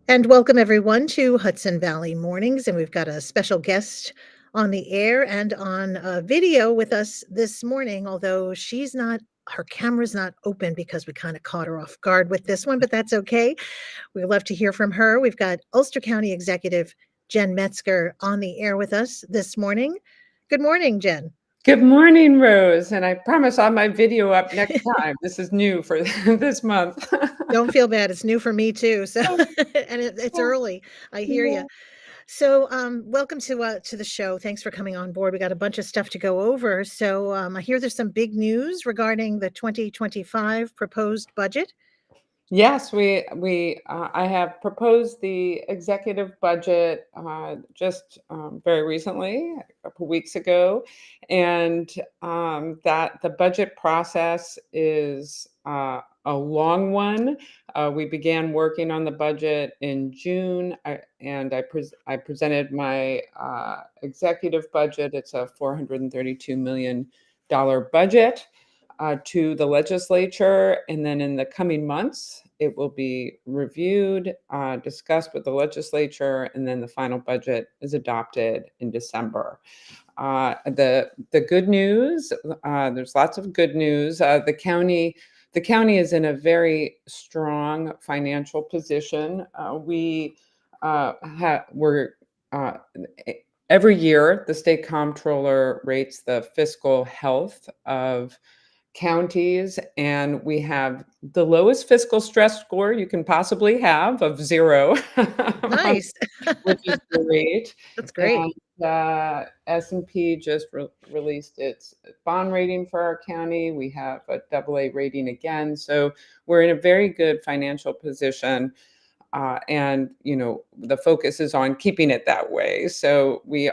And welcome everyone to Hudson Valley Mornings. And we've got a special guest on the air and on video with us this morning, although her camera's not open because we kind of caught her off guard with this one, but that's okay. We'd love to hear from her. We've got Ulster County Executive Jen Metzger on the air with us this morning. Good morning, Jen. Good morning, Rose. And I promise I'll have my video up next time. This is new for this month. Don't feel bad. It's new for me too. So, and it's early. I hear you. Yeah. So, welcome to the show. Thanks for coming on board. We got a bunch of stuff to go over. So, I hear there's some big news regarding the 2025 proposed budget. Yes, I have proposed the executive budget just very recently, a couple weeks ago, and that the budget process is a long one. We began working on the budget in June, I presented my executive budget. It's a $432 million budget to the legislature, and then in the coming months, it will be reviewed, discussed with the legislature, and then the final budget is adopted in December. The good news, there's lots of good news. The county is in a very strong financial position. We're every year the state comptroller rates the fiscal health of counties, and we have the lowest fiscal stress score you can possibly have of 0, Nice. which is great. That's great. And S&P just released its bond rating for our county. We have a AA rating again, so we're in a very good financial position. And the focus is on keeping it that way. So we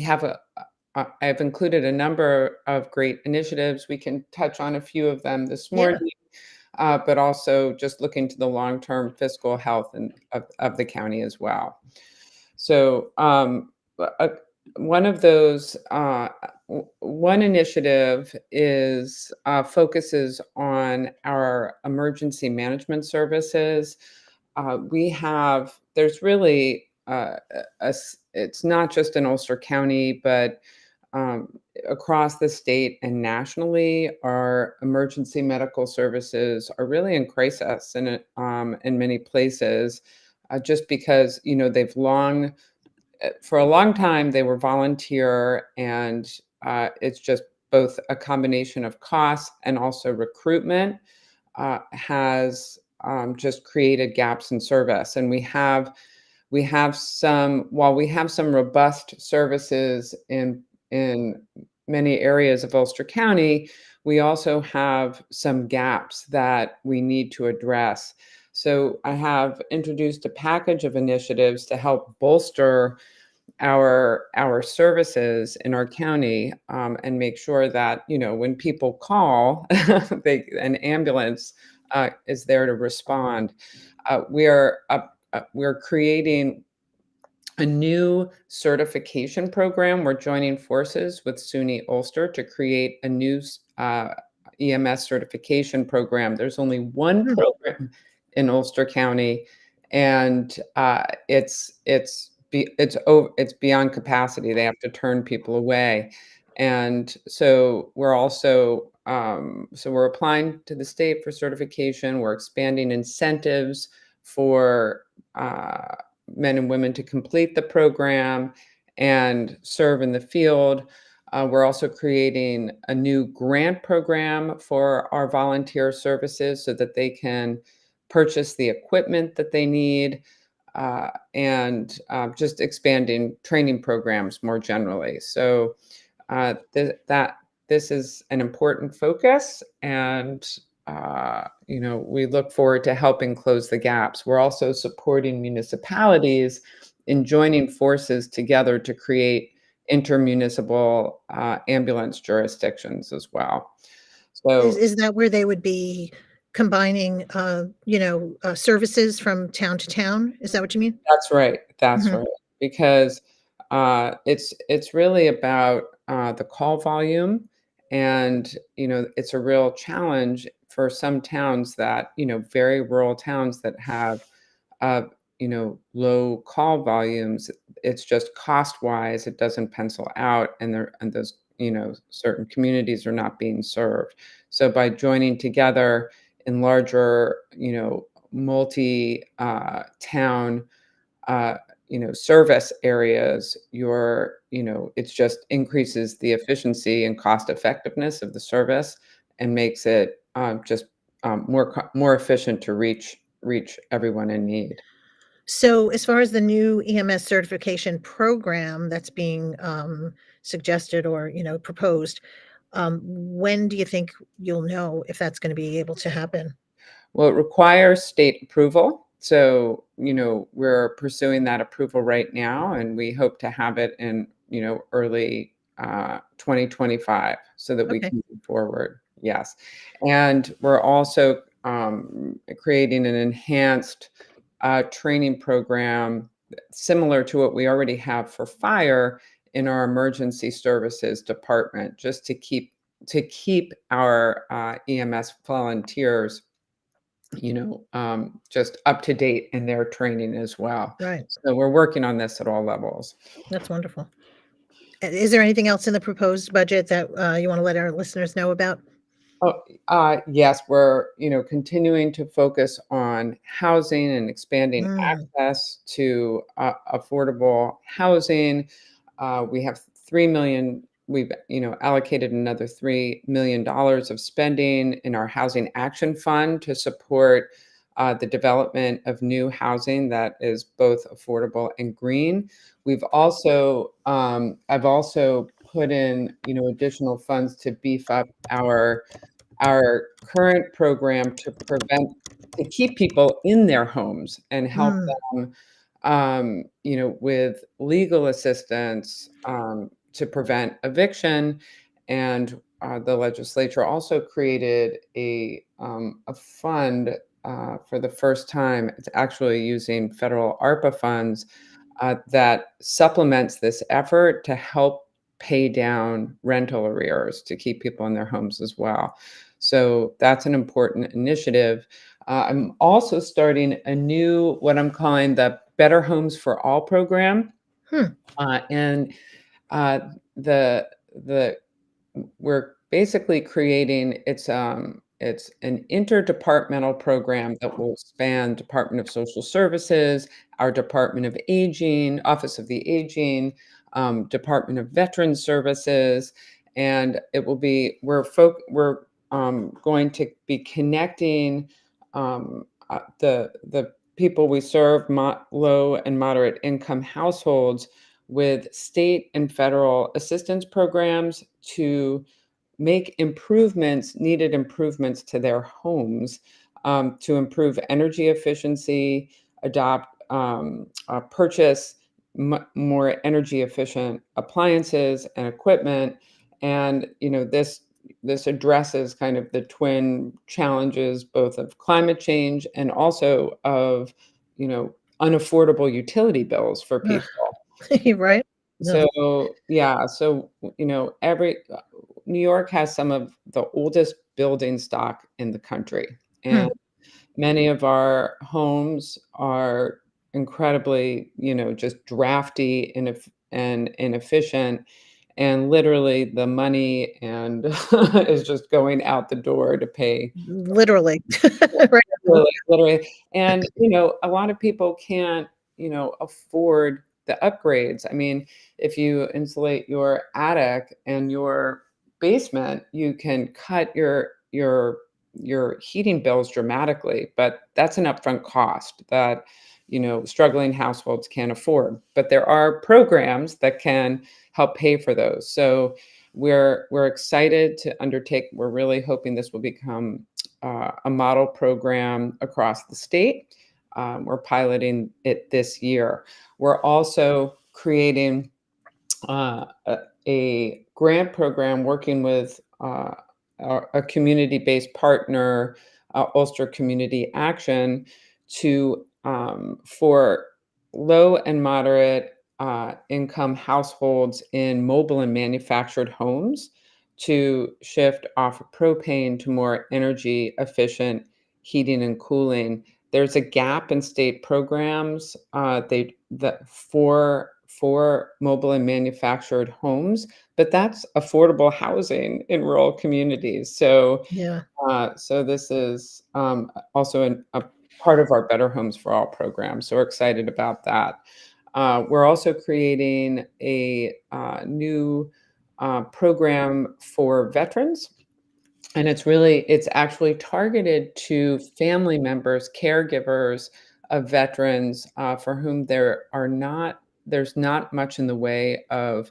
have I've included a number of great initiatives. We can touch on a few of them this Yeah. morning, but also just looking to the long-term fiscal health of the county as well. So one of those, one initiative is focuses on our emergency management services. There's really, it's not just in Ulster County, but across the state and nationally, our emergency medical services are really in crisis in many places, just because for a long time they were volunteer, and it's just both a combination of cost and also recruitment has just created gaps in service. And while we have some robust services in many areas of Ulster County, we also have some gaps that we need to address. So I have introduced a package of initiatives to help bolster our services in our county, and make sure that when people call, an ambulance is there to respond. We're creating a new certification program. We're joining forces with SUNY Ulster to create a new EMS certification program. There's only one Hmm. program in Ulster County, and it's beyond capacity. They have to turn people away, and so we're applying to the state for certification. We're expanding incentives for men and women to complete the program and serve in the field. We're also creating a new grant program for our volunteer services so that they can purchase the equipment that they need, and just expanding training programs more generally. So this is an important focus, and we look forward to helping close the gaps. We're also supporting municipalities in joining forces together to create intermunicipal ambulance jurisdictions as well. So Is that where they would be combining, services from town to town? Is that what you mean? that's right. That's Mhm. right. Because it's really about the call volume, and it's a real challenge for some towns very rural towns that have of, low call volumes, it's just cost-wise, it doesn't pencil out, and those, certain communities are not being served. So by joining together in larger, multi, town, uh, service areas, it's just increases the efficiency and cost effectiveness of the service and makes it, just, more efficient to reach everyone in need. So, as far as the new EMS certification program that's being, suggested or, proposed, when do you think you'll know if that's gonna be able to happen? Well, it requires state approval. So, we're pursuing that approval right now, and we hope to have it in, early 2025 so that we Okay. can move forward. Yes. And we're also creating an enhanced training program similar to what we already have for fire in our emergency services department, just to keep our EMS volunteers just up to date in their training as well. Right. So we're working on this at all levels. That's wonderful. Is there anything else in the proposed budget that, you wanna let our listeners know about? Oh, yes, we're, continuing to focus on housing and expanding Mm, access to affordable housing. We have 3 million. We've, allocated another $3 million of spending in our housing action fund to support the development of new housing that is both affordable and green. I've also put in, additional funds to beef up our current program to keep people in their homes and help mm, them, with legal assistance, to prevent eviction. And the legislature also created a fund for the first time. It's actually using federal ARPA funds that supplements this effort to help pay down rental arrears to keep people in their homes as well. So that's an important initiative. I'm also starting a new, what I'm calling the Better Homes for All program. hmm, And uh, the the we're basically creating it's an interdepartmental program that will span Department of Social Services, our Department of Aging, Office of the Aging, Department of Veteran Services, and it will be we're going to be connecting the people we serve, low and moderate income households, with state and federal assistance programs to make needed improvements to their homes, to improve energy efficiency, purchase more energy efficient appliances and equipment. And, this addresses kind of the twin challenges, both of climate change and also of, unaffordable utility bills for ugh, people. you're right. No, So, yeah, so, every New York has some of the oldest building stock in the country, and hmm, many of our homes are incredibly, just drafty and inefficient, and literally the money and is just going out the door to pay. literally. Right. Literally, and, a lot of people can't, afford the upgrades. I mean, if you insulate your attic and your basement, you can cut your heating bills dramatically, but that's an upfront cost that, struggling households can't afford. But there are programs that can help pay for those. So we're excited to undertake. We're really hoping this will become a model program across the state. We're piloting it this year. We're also creating a grant program working with a community-based partner, Ulster Community Action, for low and moderate income households in mobile and manufactured homes to shift off of propane to more energy efficient heating and cooling there's a gap in state programs, for mobile and manufactured homes, but that's affordable housing in rural communities. So, Yeah. so this is also a part of our Better Homes for All program. So we're excited about that. We're also creating a new program for veterans, and it's actually targeted to family members, caregivers of veterans, for whom there's not much in the way of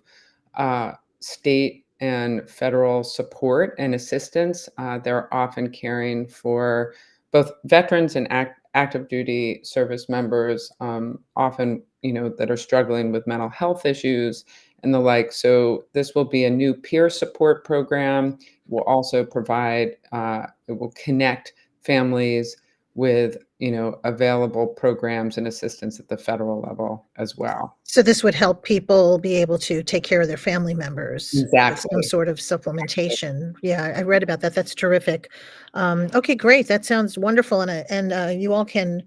state and federal support and assistance. They're often caring for both veterans and active duty service members, often, that are struggling with mental health issues and the like. So this will be a new peer support program. Will also provide, it will connect families with, available programs and assistance at the federal level as well. So this would help people be able to take care of their family members with some Exactly. sort of supplementation. Yeah, I read about that. That's terrific. Okay, great. That sounds wonderful, and you all can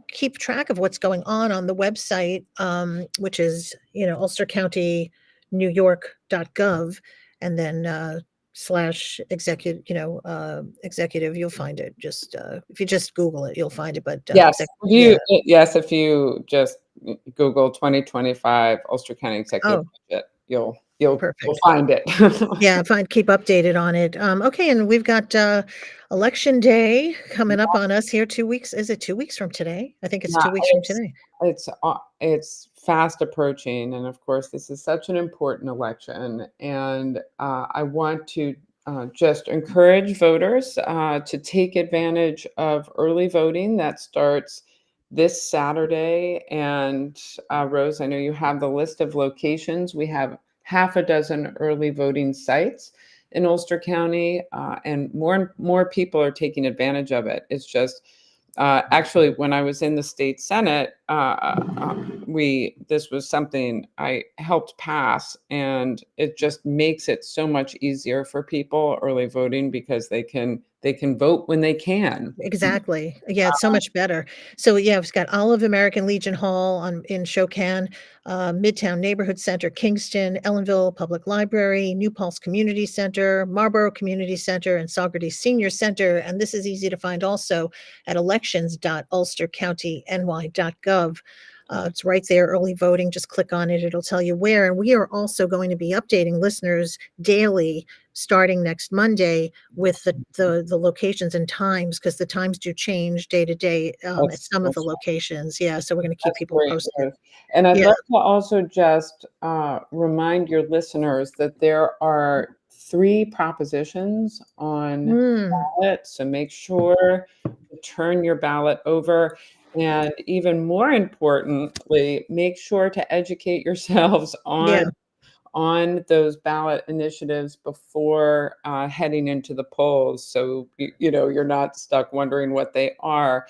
keep track of what's going on the website, which is, Ulster County, New York.gov, and then slash executive, executive, you'll find it. Just if you just Google it, you'll find it. But yeah. Yes, if you just Google 2025 Ulster County Executive Oh, Budget, you'll perfect. find it. Yeah, fine, keep updated on it. Okay, and we've got, election day coming up on us here 2 weeks. Is it 2 weeks from today? I think it's Yeah, 2 weeks from today. it's fast approaching, and of course, this is such an important election. And I want to just encourage voters to take advantage of early voting that starts this Saturday. And Rose, I know you have the list of locations. We have half a dozen early voting sites in Ulster County, and more people are taking advantage of it. It's just actually, when I was in the state senate, we this was something I helped pass, and it just makes it so much easier for people early voting because they can vote when they can. Exactly. Yeah, it's so much better. So, yeah, it's got Olive American Legion Hall in Shokan, Midtown Neighborhood Center, Kingston, Ellenville Public Library, New Paltz Community Center, Marlborough Community Center, and Saugerty Senior Center. And this is easy to find also at elections.ulstercountiny.ny.gov. It's right there, early voting. Just click on it. It'll tell you where. And we are also going to be updating listeners daily starting next Monday with the locations and times, because the times do change day to day, at some of the That's locations. Yeah, so we're gonna keep That's people great, posted. Ruth. And I'd Yeah. like to also just remind your listeners that there are 3 propositions on Mm, ballot, so make sure to turn your ballot over. And even more importantly, make sure to educate yourselves yeah, on those ballot initiatives before heading into the polls, so you're not stuck wondering what they are.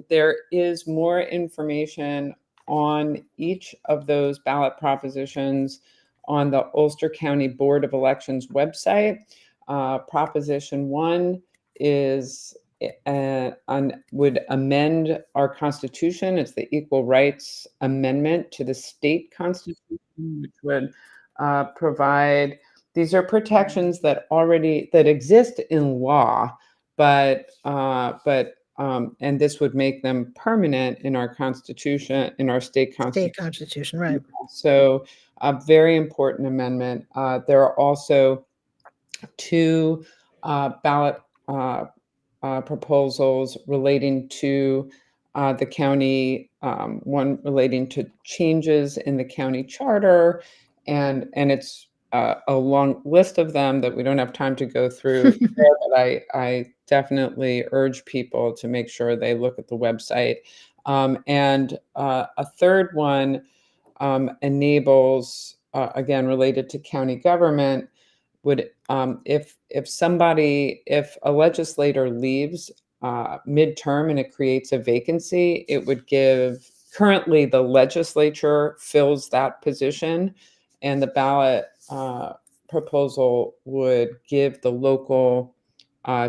There is more information on each of those ballot propositions on the Ulster County Board of Elections website. Proposition 1 is would amend our constitution. It's the Equal Rights Amendment to the state constitution, which would provide, these are protections that exist in law, but and this would make them permanent in our constitution, in our state state constitution. constitution, right. So a very important amendment. There are also 2 ballot proposals relating to the county, one relating to changes in the county charter, and it's a long list of them that we don't have time to go through here, but I definitely urge people to make sure they look at the website. And a third one enables, again, related to county government, would if a legislator leaves midterm and it creates a vacancy, it would give, currently the legislature fills that position, and the ballot proposal would give the local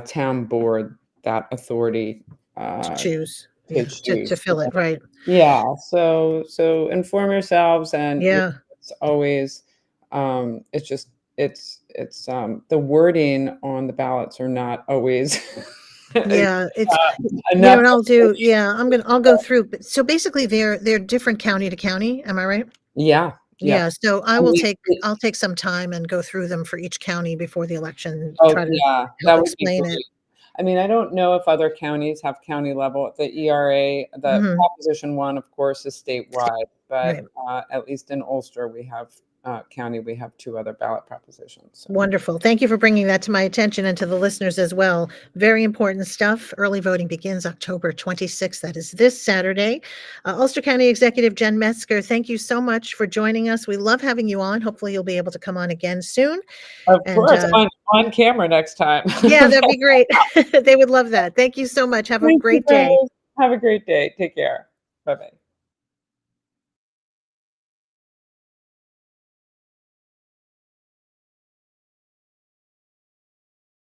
town board that authority To uh, choose. to Yeah, to choose. fill it, right. Yeah, so inform yourselves, and Yeah. it's always, it's just the wording on the ballots are not always Yeah, it's enough. what I'll do, yeah, I'll go through, but so basically they're different county to county, am I right? Yeah, yeah. Yeah, so I mean, I'll take some time and go through them for each county before the election, oh, try to yeah, help that would be explain it. great. I mean, I don't know if other counties have county level. The ERA, the Mhm, Proposition 1, of course, is statewide, but, right. at least in Ulster, we have, county, we have 2 other ballot propositions, so. Wonderful. Thank you for bringing that to my attention and to the listeners as well. Very important stuff. Early voting begins October 26th. That is this Saturday. Ulster County Executive Jen Metzger, thank you so much for joining us. We love having you on. Hopefully, you'll be able to come on again soon. Of And course, on camera next time. yeah, that'd be great. They would love that. Thank you so much. Have a Thank you, great day. guys. Have a great day. Take care. Bye-bye.